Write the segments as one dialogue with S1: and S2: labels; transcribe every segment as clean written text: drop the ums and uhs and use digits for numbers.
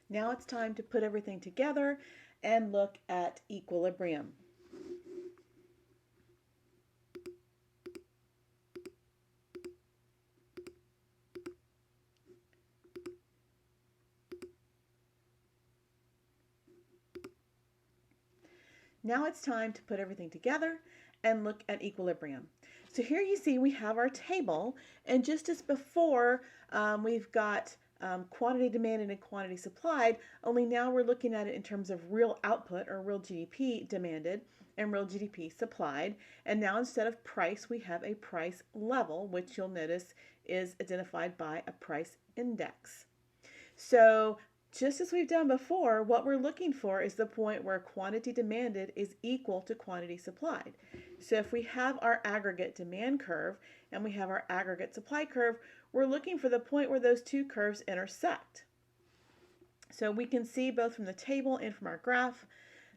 S1: Now it's time to put everything together and look at equilibrium. Now it's time to put everything together and look at equilibrium. So here you see we have our table, and just as before, we've got quantity demanded and quantity supplied, only now we're looking at it in terms of real output or real GDP demanded and real GDP supplied. And now instead of price, we have a price level, which you'll notice is identified by a price index. So just as we've done before, what we're looking for is the point where quantity demanded is equal to quantity supplied. So if we have our aggregate demand curve and we have our aggregate supply curve, we're looking for the point where those two curves intersect. So we can see both from the table and from our graph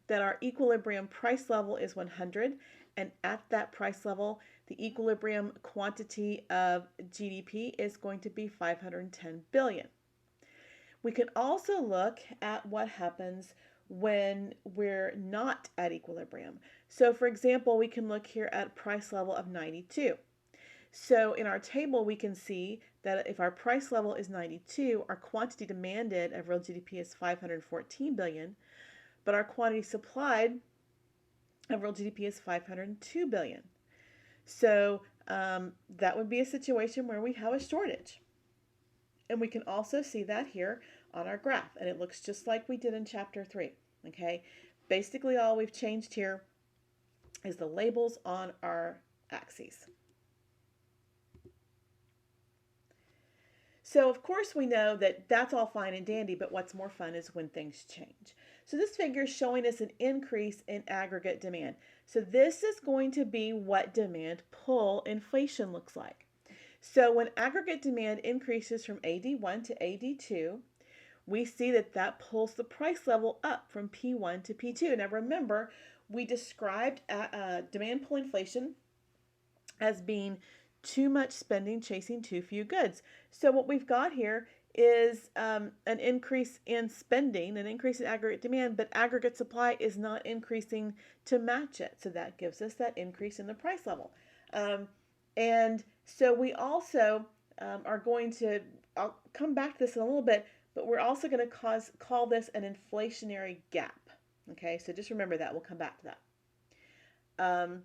S1: that our equilibrium price level is 100, and at that price level, the equilibrium quantity of GDP is going to be 510 billion. We can also look at what happens when we're not at equilibrium. So for example, we can look here at price level of 92. So in our table, we can see that if our price level is 92, our quantity demanded of real GDP is 514 billion, but our quantity supplied of real GDP is 502 billion. So that would be a situation where we have a shortage. And we can also see that here on our graph, and it looks just like we did in chapter 3. Okay, basically all we've changed here is the labels on our axes. So of course we know that that's all fine and dandy, but what's more fun is when things change. So this figure is showing us an increase in aggregate demand. So this is going to be what demand pull inflation looks like. So when aggregate demand increases from AD1 to AD2, we see that that pulls the price level up from P1 to P2. Now remember, we described demand pull inflation as being too much spending chasing too few goods. So what we've got here is an increase in spending, an increase in aggregate demand, but aggregate supply is not increasing to match it. So that gives us that increase in the price level. And so we also are going to, I'll come back to this in a little bit, but we're also going to call this an inflationary gap. Okay, so just remember that. We'll come back to that.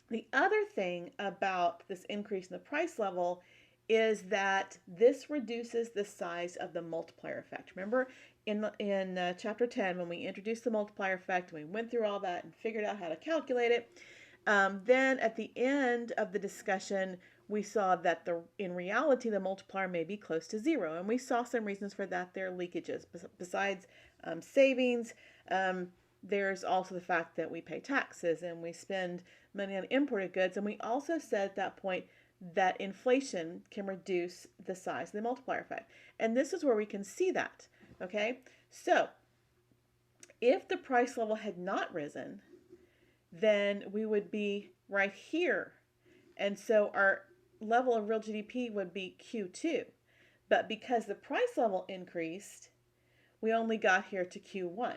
S1: The other thing about this increase in the price level is that this reduces the size of the multiplier effect. Remember in chapter 10 when we introduced the multiplier effect and we went through all that and figured out how to calculate it, then at the end of the discussion we saw that in reality the multiplier may be close to 0, and we saw some reasons for that. There are leakages. Besides savings, there's also the fact that we pay taxes and we spend money on imported goods, and we also said at that point that inflation can reduce the size of the multiplier effect. And this is where we can see that. Okay, so if the price level had not risen, then we would be right here. And so our level of real GDP would be Q2. But because the price level increased, we only got here to Q1.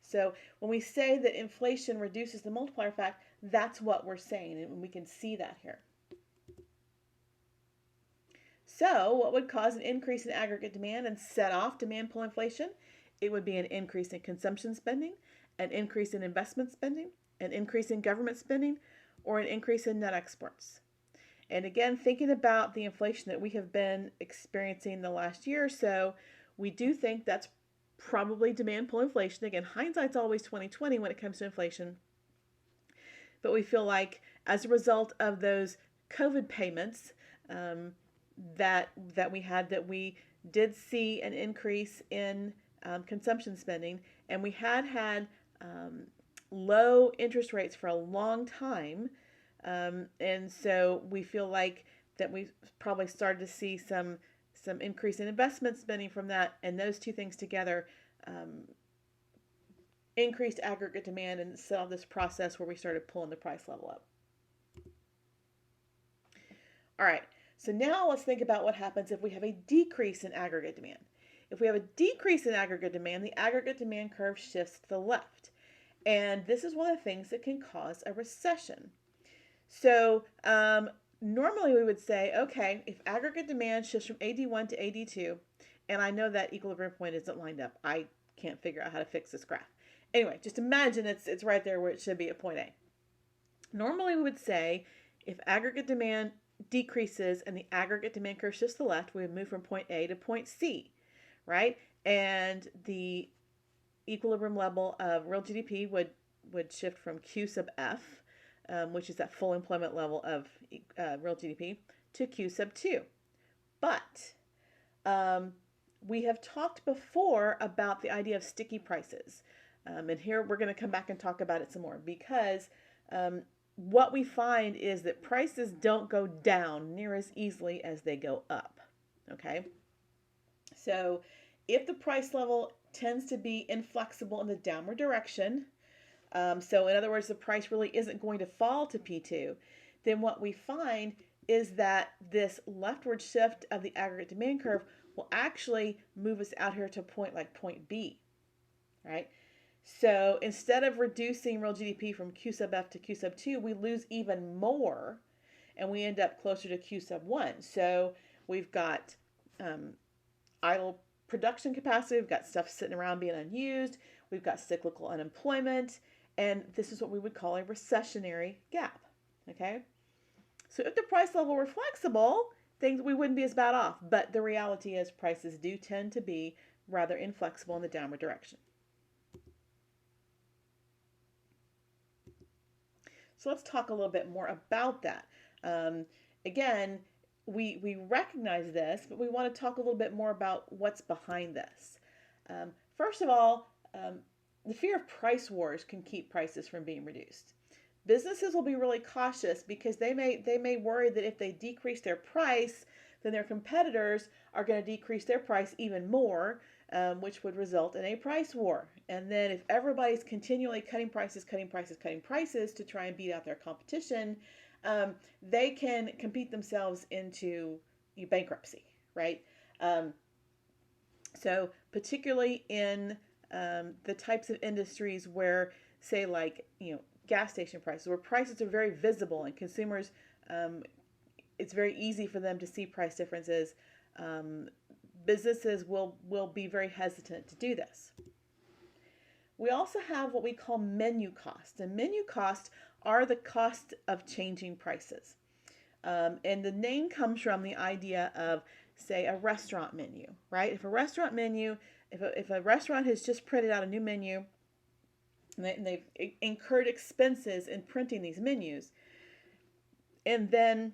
S1: So when we say that inflation reduces the multiplier effect, that's what we're saying, and we can see that here. So what would cause an increase in aggregate demand and set off demand pull inflation? It would be an increase in consumption spending, an increase in investment spending, an increase in government spending, or an increase in net exports. And again, thinking about the inflation that we have been experiencing the last year or so, we do think that's probably demand pull inflation. Again, hindsight's always 20/20 when it comes to inflation. But we feel like as a result of those COVID payments that we had, that we did see an increase in consumption spending, and we had low interest rates for a long time. And so we feel like that we probably started to see some increase in investment spending from that, and those two things together increased aggregate demand and set off this process where we started pulling the price level up. All right, so now let's think about what happens if we have a decrease in aggregate demand. If we have a decrease in aggregate demand, the aggregate demand curve shifts to the left. And this is one of the things that can cause a recession. So normally we would say, okay, if aggregate demand shifts from AD1 to AD2, and I know that equilibrium point isn't lined up. I can't figure out how to fix this graph. Anyway, just imagine it's right there where it should be at point A. Normally we would say if aggregate demand decreases and the aggregate demand curve shifts to the left, we would move from point A to point C, right? And the equilibrium level of real GDP would shift from Q sub F, which is that full employment level of real GDP, to Q sub 2. But we have talked before about the idea of sticky prices. And here we're going to come back and talk about it some more because what we find is that prices don't go down near as easily as they go up. Okay? So if the price level tends to be inflexible in the downward direction, so in other words, the price really isn't going to fall to P2, then what we find is that this leftward shift of the aggregate demand curve will actually move us out here to a point like point B, right? So instead of reducing real GDP from Q sub F to Q sub 2, we lose even more and we end up closer to Q sub 1. So we've got idle production capacity, we've got stuff sitting around being unused, we've got cyclical unemployment, and this is what we would call a recessionary gap, okay? So if the price level were flexible, we wouldn't be as bad off, but the reality is prices do tend to be rather inflexible in the downward direction. So let's talk a little bit more about that. Again, we recognize this, but we want to talk a little bit more about what's behind this. First of all, the fear of price wars can keep prices from being reduced. Businesses will be really cautious because they may worry that if they decrease their price, then their competitors are going to decrease their price even more, which would result in a price war. And then if everybody's continually cutting prices to try and beat out their competition, they can compete themselves into bankruptcy, right? So particularly in the types of industries where, say, like, gas station prices, where prices are very visible and consumers, it's very easy for them to see price differences. Businesses will be very hesitant to do this. We also have what we call menu costs, and menu costs are the cost of changing prices. And the name comes from the idea of, say, a restaurant menu, right? If a restaurant has just printed out a new menu and they've incurred expenses in printing these menus, and then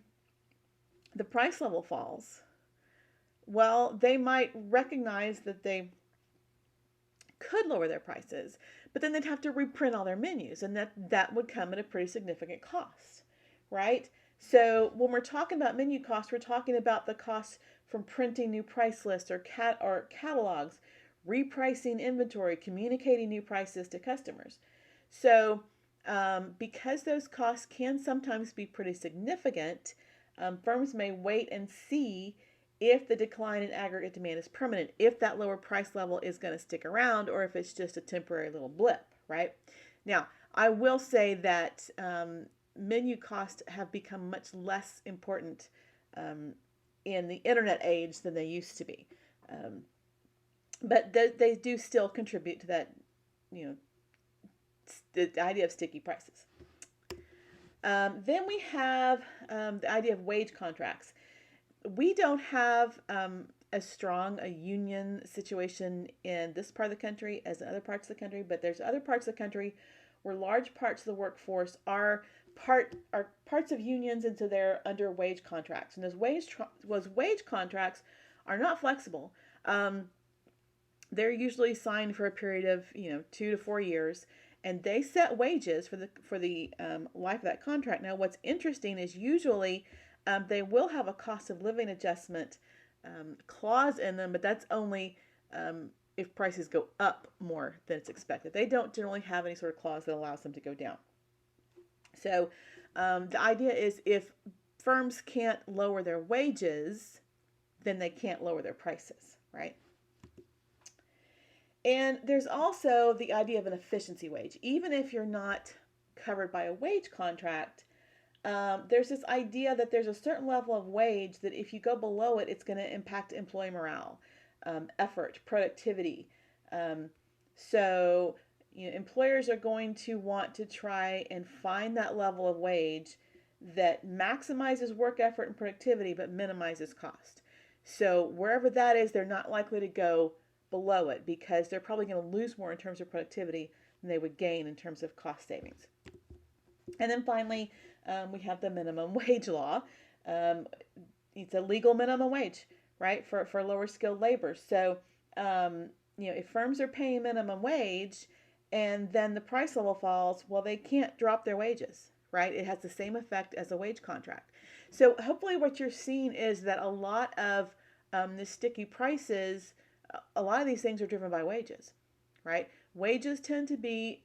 S1: the price level falls, well, they might recognize that they could lower their prices, but then they'd have to reprint all their menus, and that would come at a pretty significant cost, right? So when we're talking about menu costs, we're talking about the costs from printing new price lists or catalogs, repricing inventory, communicating new prices to customers. So because those costs can sometimes be pretty significant, firms may wait and see if the decline in aggregate demand is permanent, if that lower price level is going to stick around, or if it's just a temporary little blip, right? Now, I will say that menu costs have become much less important in the internet age than they used to be. But they do still contribute to that, the idea of sticky prices. Then we have the idea of wage contracts. We don't have as strong a union situation in this part of the country as in other parts of the country, but there's other parts of the country where large parts of the workforce are parts of unions, and so they're under wage contracts. And those wage contracts are not flexible. They're usually signed for a period of 2 to 4 years, and they set wages for the life of that contract. Now, what's interesting is usually they will have a cost of living adjustment clause in them, but that's only if prices go up more than it's expected. They don't generally have any sort of clause that allows them to go down. So the idea is if firms can't lower their wages, then they can't lower their prices, right? And there's also the idea of an efficiency wage. Even if you're not covered by a wage contract, there's this idea that there's a certain level of wage that if you go below it, it's going to impact employee morale, effort, productivity. Um, so, employers are going to want to try and find that level of wage that maximizes work effort and productivity but minimizes cost. So, wherever that is, they're not likely to go below it because they're probably going to lose more in terms of productivity than they would gain in terms of cost savings. And then finally, we have the minimum wage law. Um, it's a legal minimum wage, right, for lower skilled labor. So, if firms are paying minimum wage and then the price level falls, well, they can't drop their wages, right? It has the same effect as a wage contract. So, hopefully, what you're seeing is that a lot of the sticky prices, a lot of these things are driven by wages, right? Wages tend to be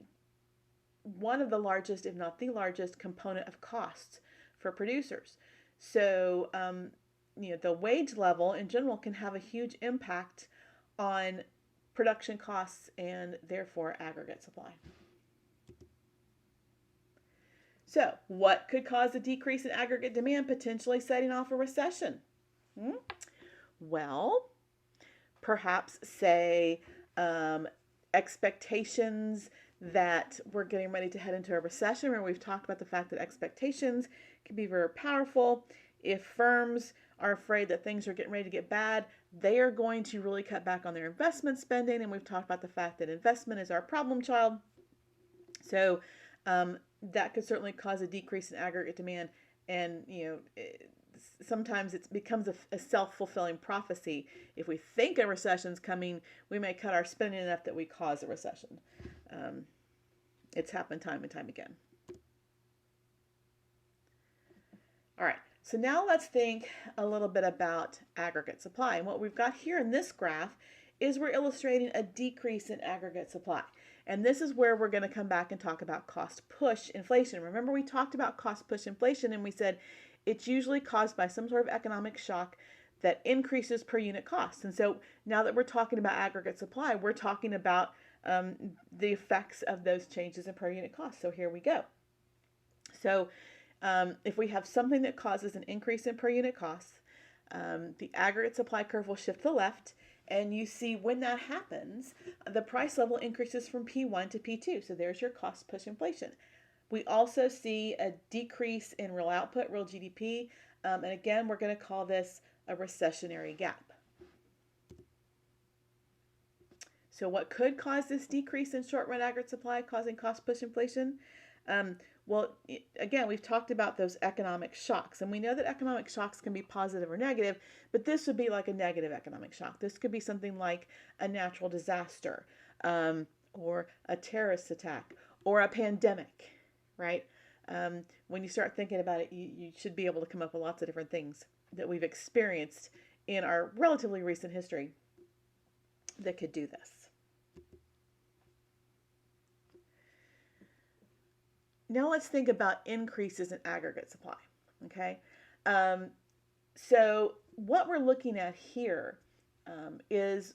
S1: one of the largest, if not the largest, component of costs for producers. So, the wage level in general can have a huge impact on production costs and therefore aggregate supply. So, what could cause a decrease in aggregate demand, potentially setting off a recession? Well, perhaps say expectations that we're getting ready to head into a recession, where we've talked about the fact that expectations can be very powerful. If firms are afraid that things are getting ready to get bad, they are going to really cut back on their investment spending. And we've talked about the fact that investment is our problem child. So that could certainly cause a decrease in aggregate demand. And, sometimes it becomes a self-fulfilling prophecy. If we think a recession's coming, we may cut our spending enough that we cause a recession. It's happened time and time again. All right, so now let's think a little bit about aggregate supply. And what we've got here in this graph is we're illustrating a decrease in aggregate supply. And this is where we're going to come back and talk about cost push inflation. Remember, we talked about cost push inflation and we said it's usually caused by some sort of economic shock that increases per unit cost. And so now that we're talking about aggregate supply, we're talking about the effects of those changes in per unit cost. So here we go. So if we have something that causes an increase in per unit costs, the aggregate supply curve will shift to the left. And you see when that happens, the price level increases from P1 to P2. So there's your cost push inflation. We also see a decrease in real output, real GDP. And again, we're going to call this a recessionary gap. So what could cause this decrease in short-run aggregate supply, causing cost push inflation? Well, again, we've talked about those economic shocks, and we know that economic shocks can be positive or negative, but this would be like a negative economic shock. This could be something like a natural disaster, or a terrorist attack, or a pandemic, right? When you start thinking about it, you should be able to come up with lots of different things that we've experienced in our relatively recent history that could do this. Now let's think about increases in aggregate supply, okay? So what we're looking at here is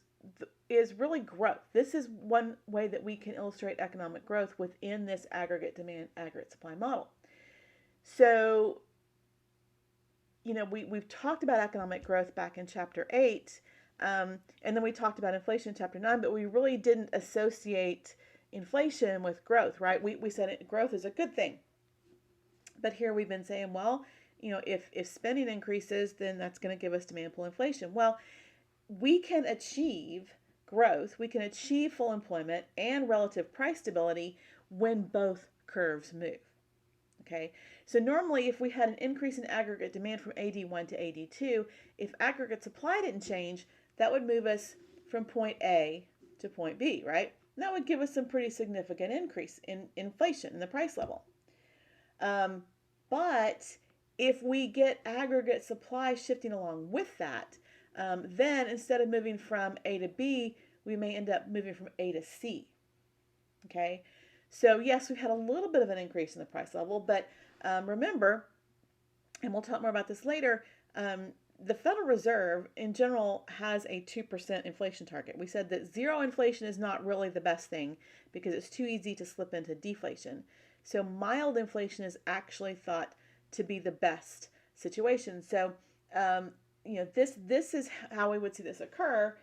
S1: really growth. This is one way that we can illustrate economic growth within this aggregate demand, aggregate supply model. So, we've talked about economic growth back in chapter 8, and then we talked about inflation in chapter 9, but we really didn't associate inflation with growth, right? We said growth is a good thing. But here we've been saying, well, if spending increases, then that's going to give us demand pull inflation. Well, we can achieve growth, we can achieve full employment and relative price stability when both curves move. Okay, so normally if we had an increase in aggregate demand from AD1 to AD2, if aggregate supply didn't change, that would move us from point A to point B, right? And that would give us some pretty significant increase in inflation in the price level. But if we get aggregate supply shifting along with that, then instead of moving from A to B, we may end up moving from A to C. Okay, so yes, we've had a little bit of an increase in the price level, but remember, and we'll talk more about this later, the Federal Reserve in general has a 2% inflation target. We said that zero inflation is not really the best thing because it's too easy to slip into deflation. So mild inflation is actually thought to be the best situation. So um, this is how we would see this occur.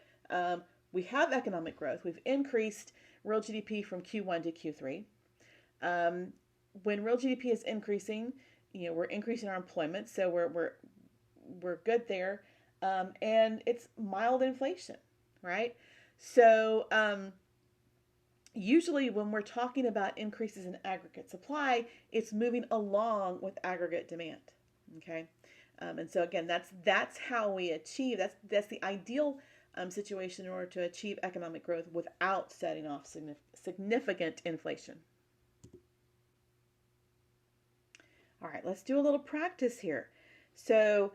S1: We have economic growth. We've increased real GDP from Q1 to Q3. Um, when real GDP is increasing, we're increasing our employment, so we're good there, and it's mild inflation, right? So usually when we're talking about increases in aggregate supply, it's moving along with aggregate demand. Okay, and so again, that's how we achieve. That's the ideal situation in order to achieve economic growth without setting off significant inflation. All right, let's do a little practice here. So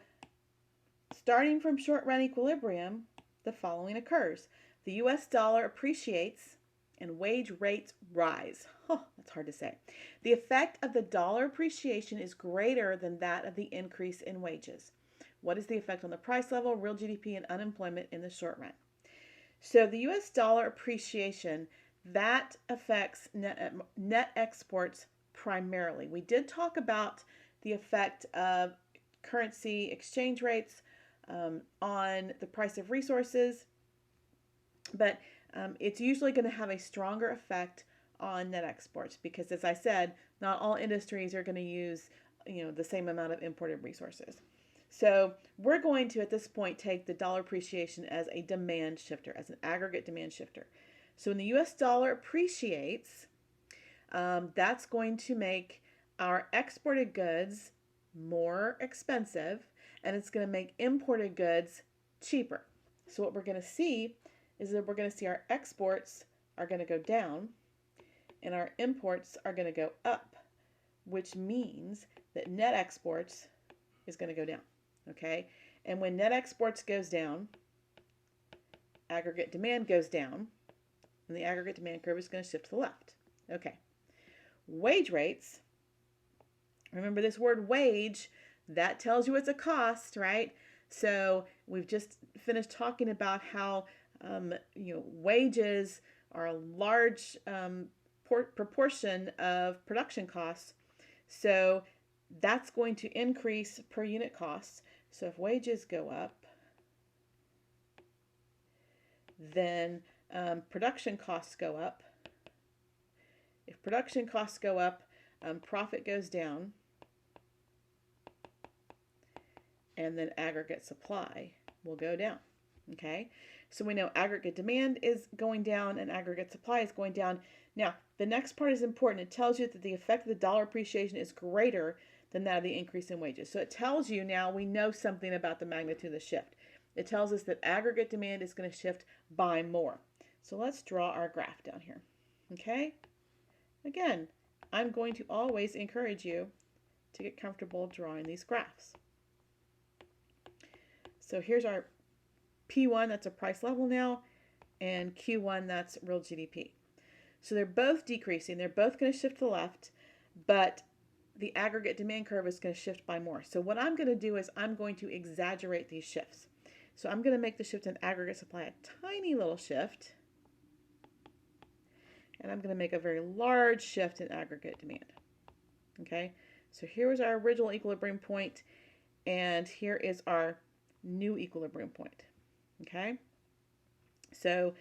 S1: starting from short-run equilibrium, the following occurs. The US dollar appreciates and wage rates rise. Oh, that's hard to say. The effect of the dollar appreciation is greater than that of the increase in wages. What is the effect on the price level, real GDP, and unemployment in the short run? So the US dollar appreciation, that affects net exports primarily. We did talk about the effect of currency exchange rates on the price of resources, but it's usually going to have a stronger effect on net exports because, as I said, not all industries are going to use the same amount of imported resources. So we're going to, at this point, take the dollar appreciation as a demand shifter, as an aggregate demand shifter. So when the US dollar appreciates, that's going to make our exported goods more expensive, and it's going to make imported goods cheaper. So what we're going to see is that we're going to see our exports are going to go down and our imports are going to go up, which means that net exports is going to go down. Okay? And when net exports goes down, aggregate demand goes down, and the aggregate demand curve is going to shift to the left. Okay. Wage rates, remember this word wage, that tells you it's a cost, right? So we've just finished talking about how wages are a large proportion of production costs. So that's going to increase per unit costs. So if wages go up, then production costs go up. If production costs go up, profit goes down, and then aggregate supply will go down. Okay, so we know aggregate demand is going down and aggregate supply is going down. Now, the next part is important. It tells you that the effect of the dollar appreciation is greater than that of the increase in wages. So it tells you now we know something about the magnitude of the shift. It tells us that aggregate demand is going to shift by more. So let's draw our graph down here. Okay, again, I'm going to always encourage you to get comfortable drawing these graphs. So here's our P1, that's a price level now, and Q1, that's real GDP. So they're both decreasing. They're both going to shift to the left, but the aggregate demand curve is going to shift by more. So what I'm going to do is I'm going to exaggerate these shifts. So I'm going to make the shift in aggregate supply a tiny little shift, and I'm going to make a very large shift in aggregate demand. Okay, so here was our original equilibrium point, and here is our new equilibrium point. Okay, so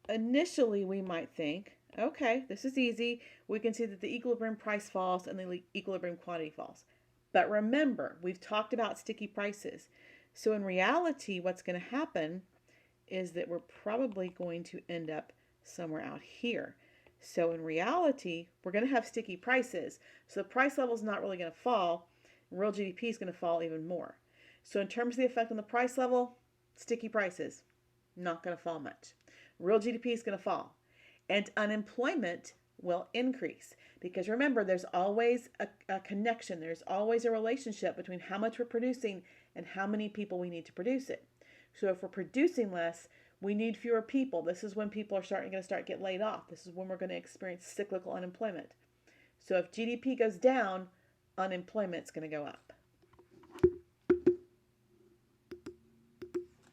S1: initially we might think, okay, this is easy. We can see that the equilibrium price falls and the equilibrium quantity falls. But remember, we've talked about sticky prices. So in reality, what's going to happen is that we're probably going to end up somewhere out here. So in reality, we're going to have sticky prices. So the price level is not really going to fall. Real GDP is going to fall even more. So in terms of the effect on the price level, sticky prices, not going to fall much. Real GDP is going to fall. And unemployment will increase. Because remember, there's always a connection. There's always a relationship between how much we're producing and how many people we need to produce it. So if we're producing less, we need fewer people. This is when people are going to start get laid off. This is when we're going to experience cyclical unemployment. So if GDP goes down, unemployment is going to go up.